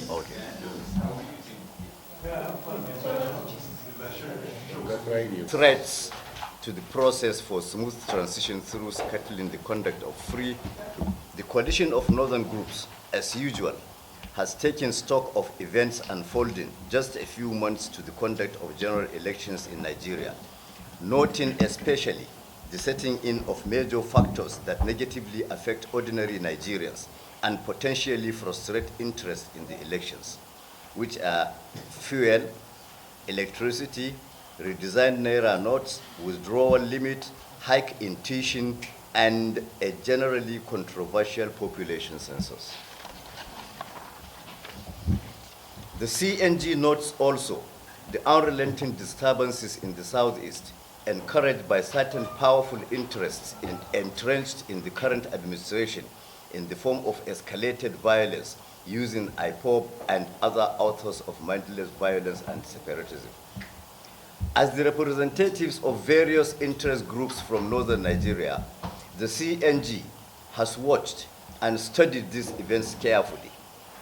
Okay. Threats to the process for smooth transition through scuttling the conduct of free. The coalition of northern groups, as usual, has taken stock of events unfolding just a few months to the conduct of general elections in Nigeria, noting especially the setting in of major factors that negatively affect ordinary Nigerians and potentially frustrate interest in the elections, which are fuel, electricity, redesigned Naira notes, withdrawal limit, hike in tuition, and a generally controversial population census. The CNG notes also the unrelenting disturbances in the southeast, encouraged by certain powerful interests entrenched in the current administration in the form of escalated violence using IPOB and other authors of mindless violence and separatism. As the representatives of various interest groups from northern Nigeria, the CNG has watched and studied these events carefully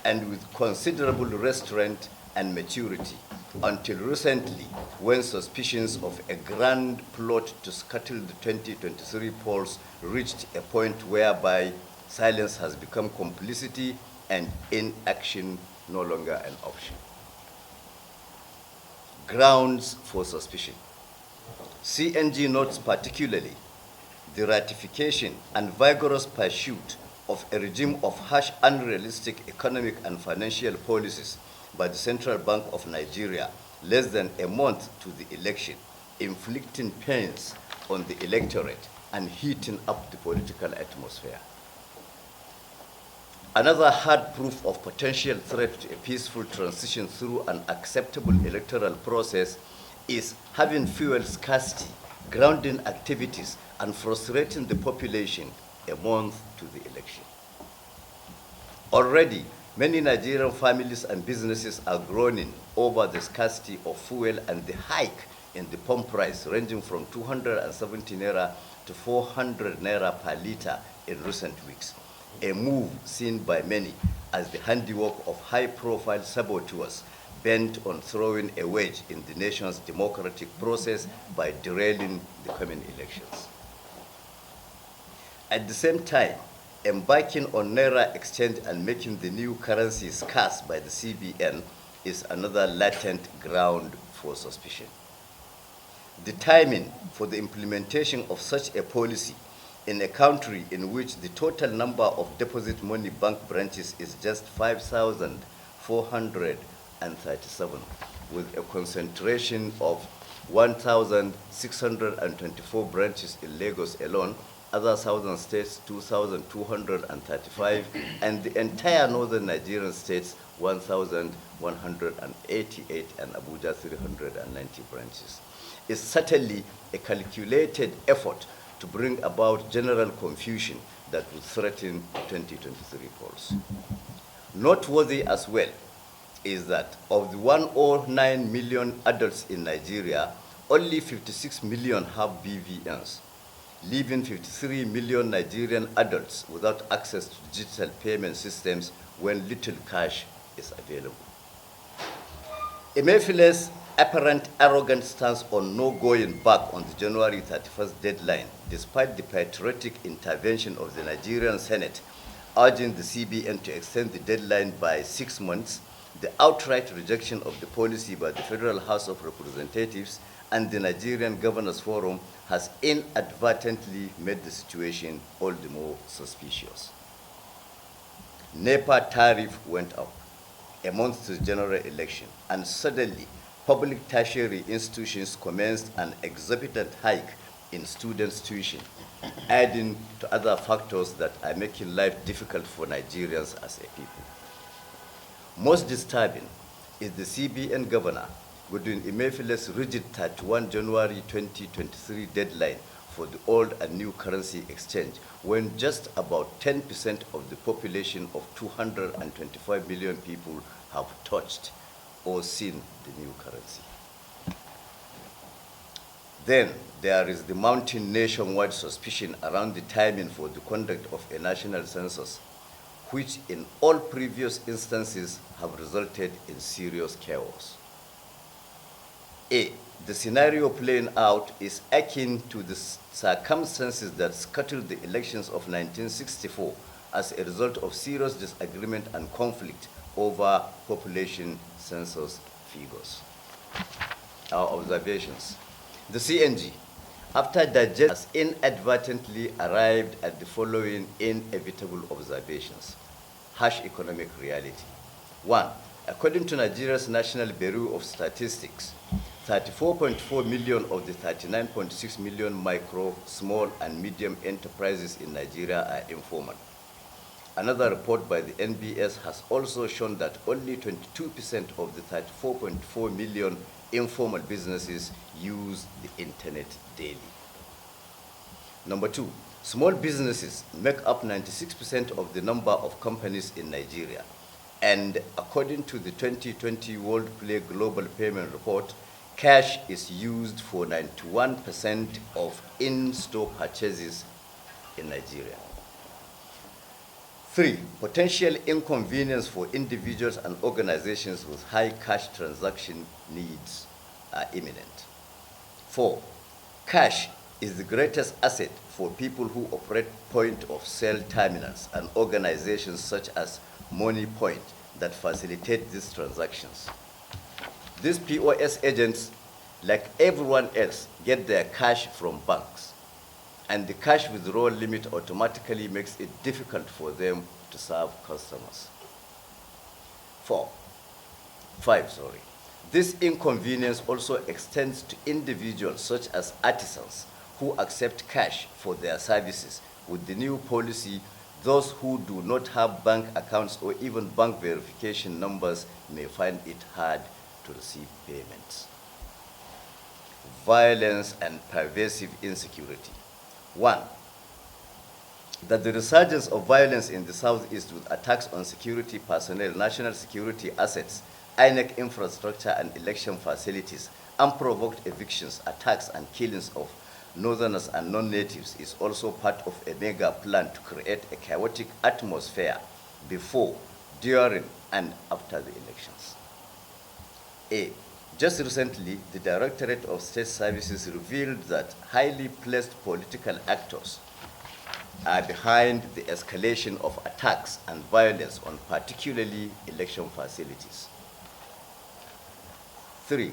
and with considerable restraint and maturity until recently, when suspicions of a grand plot to scuttle the 2023 polls reached a point whereby silence has become complicity and inaction no longer an option. Grounds for suspicion. CNG notes particularly the ratification and vigorous pursuit of a regime of harsh, unrealistic economic and financial policies by the Central Bank of Nigeria less than a month to the election, inflicting pains on the electorate and heating up the political atmosphere. Another hard proof of potential threat to a peaceful transition through an acceptable electoral process is having fuel scarcity, grounding activities, and frustrating the population a month to the election. Already, many Nigerian families and businesses are groaning over the scarcity of fuel and the hike in the pump price ranging from 270 naira to 400 naira per liter in recent weeks, a move seen by many as the handiwork of high-profile saboteurs bent on throwing a wedge in the nation's democratic process by derailing the coming elections. At the same time, embarking on Naira exchange and making the new currency scarce by the CBN is another latent ground for suspicion. The timing for the implementation of such a policy in a country in which the total number of deposit money bank branches is just 5,437, with a concentration of 1,624 branches in Lagos alone, other southern states 2,235, and the entire northern Nigerian states 1,188 and Abuja 390 branches. Is certainly a calculated effort to bring about general confusion that would threaten 2023 polls. Noteworthy as well is that of the 109 million adults in Nigeria, only 56 million have BVNs, leaving 53 million Nigerian adults without access to digital payment systems when little cash is available. Emefele's apparent arrogant stance on no going back on the January 31st deadline, despite the patriotic intervention of the Nigerian Senate, urging the CBN to extend the deadline by 6 months, the outright rejection of the policy by the Federal House of Representatives and the Nigerian Governors Forum has inadvertently made the situation all the more suspicious. NEPA tariff went up a month to the general election, and suddenly public tertiary institutions commenced an exorbitant hike in students' tuition, adding to other factors that are making life difficult for Nigerians as a people. Most disturbing is the CBN governor, Godwin Emefele's rigid 31 January 2023 deadline for the old and new currency exchange, when just about 10% of the population of 225 million people have touched or seen the new currency. Then there is the mounting nationwide suspicion around the timing for the conduct of a national census, which in all previous instances have resulted in serious chaos. A. The scenario playing out is akin to the circumstances that scuttled the elections of 1964 as a result of serious disagreement and conflict over population census figures. Our observations. The CNG, after digestion, has inadvertently arrived at the following inevitable observations. Harsh economic reality. 1. According to Nigeria's National Bureau of Statistics, 34.4 million of the 39.6 million micro, small, and medium enterprises in Nigeria are informal. Another report by the NBS has also shown that only 22% of the 34.4 million informal businesses use the internet daily. Number 2, small businesses make up 96% of the number of companies in Nigeria. And according to the 2020 World Play Global Payment Report, cash is used for 91% of in-store purchases in Nigeria. 3. Potential inconvenience for individuals and organizations with high cash transaction needs are imminent. 4. Cash is the greatest asset for people who operate point-of-sale terminals and organizations such as Money Point that facilitate these transactions. These POS agents, like everyone else, get their cash from banks, and the cash withdrawal limit automatically makes it difficult for them to serve customers. 5. This inconvenience also extends to individuals such as artisans who accept cash for their services. With the new policy, those who do not have bank accounts or even bank verification numbers may find it hard to receive payments. Violence and pervasive insecurity. 1. That the resurgence of violence in the southeast with attacks on security personnel, national security assets, INEC infrastructure and election facilities, unprovoked evictions, attacks and killings of northerners and non-natives is also part of a mega plan to create a chaotic atmosphere before, during, and after the elections. A. Just recently, the Directorate of State Services revealed that highly placed political actors are behind the escalation of attacks and violence on particularly election facilities. 3.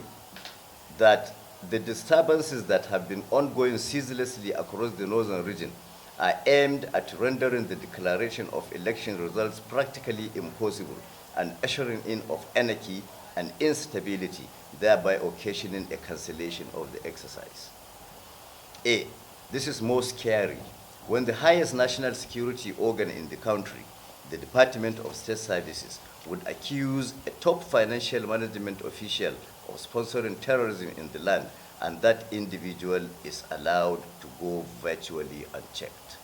That the disturbances that have been ongoing ceaselessly across the northern region are aimed at rendering the declaration of election results practically impossible and ushering in of anarchy and instability, thereby occasioning a cancellation of the exercise. A. This is most scary when the highest national security organ in the country, the Department of State Services, would accuse a top financial management official of sponsoring terrorism in the land, and that individual is allowed to go virtually unchecked.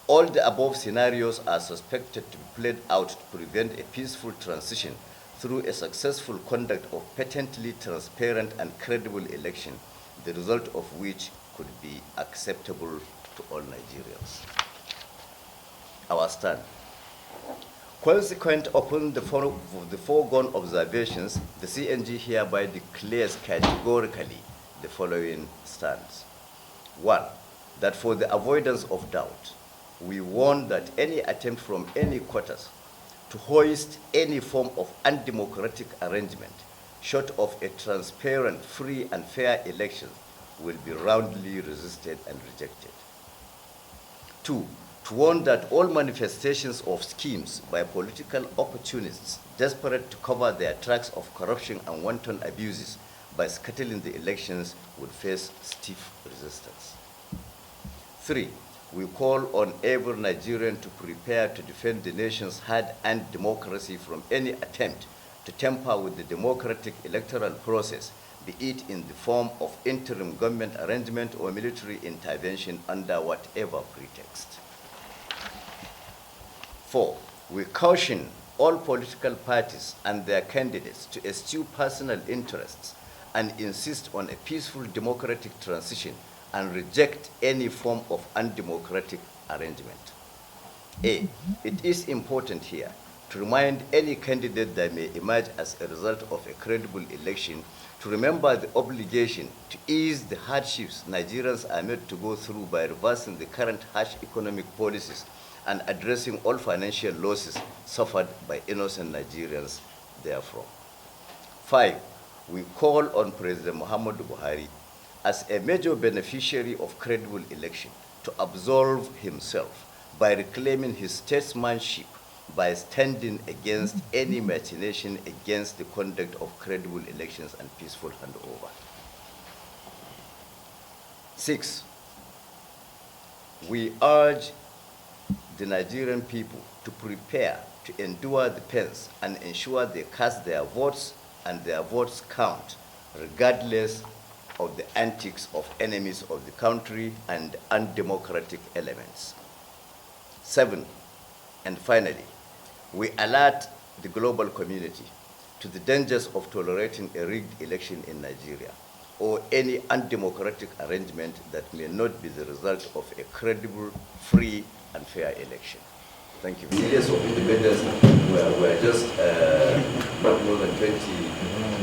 All the above scenarios are suspected to be played out to prevent a peaceful transition through a successful conduct of patently transparent and credible election, the result of which could be acceptable to all Nigerians. Our stand. Consequent upon the foregone observations, the CNG hereby declares categorically the following stands. 1. That for the avoidance of doubt, we warn that any attempt from any quarters to hoist any form of undemocratic arrangement, short of a transparent, free, and fair election, will be roundly resisted and rejected. 2. To warn that all manifestations of schemes by political opportunists desperate to cover their tracks of corruption and wanton abuses by scuttling the elections would face stiff resistance. 3. We call on every Nigerian to prepare to defend the nation's hard-earned democracy from any attempt to tamper with the democratic electoral process, be it in the form of interim government arrangement or military intervention under whatever pretext. 4. We caution all political parties and their candidates to eschew personal interests and insist on a peaceful democratic transition and reject any form of undemocratic arrangement. A, it is important here to remind any candidate that may emerge as a result of a credible election to remember the obligation to ease the hardships Nigerians are made to go through by reversing the current harsh economic policies and addressing all financial losses suffered by innocent Nigerians therefrom. 5, we call on President Muhammadu Buhari as a major beneficiary of credible election to absolve himself by reclaiming his statesmanship by standing against any machination against the conduct of credible elections and peaceful handover. 6, we urge the Nigerian people to prepare to endure the pains and ensure they cast their votes and their votes count, regardless of the antics of enemies of the country and undemocratic elements. 7, and finally, we alert the global community to the dangers of tolerating a rigged election in Nigeria or any undemocratic arrangement that may not be the result of a credible, free, and fair election. Thank you. Series of independence were just not more than 20